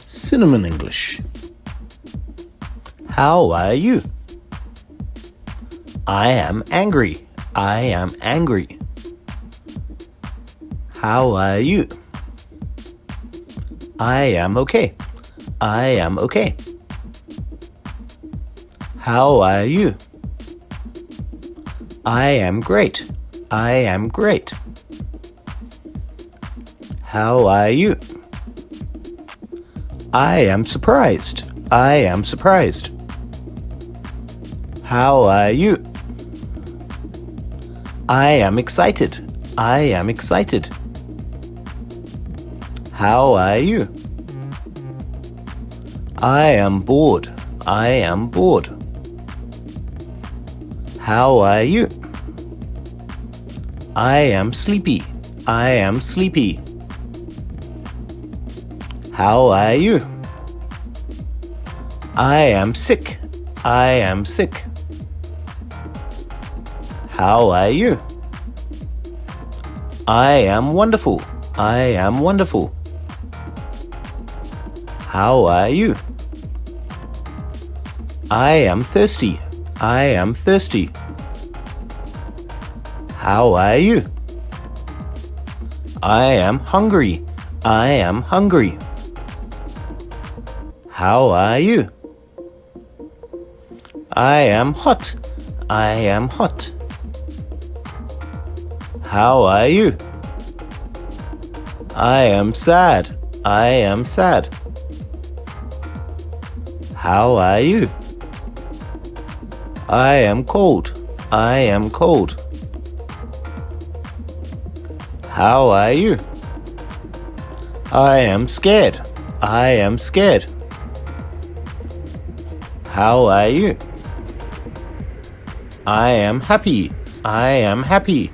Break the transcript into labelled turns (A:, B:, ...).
A: Cinnamon English. How are you? I am angry. I am angry. How are you? I am okay. I am okay. How are you? I am great. I am great. How are you? I am surprised. I am surprised. How are you? I am excited. I am excited. How are you? I am bored. I am bored. How are you? I am sleepy. I am sleepy. How are you? I am sick. I am sick. How are you? I am wonderful. I am wonderful. How are you? I am thirsty. I am thirsty. How are you? I am hungry. I am hungry. How are you? I am hot. I am hot. How are you? I am sad. I am sad. How are you? I am cold. I am cold. How are you? I am scared. I am scared. How are you? I am happy. I am happy.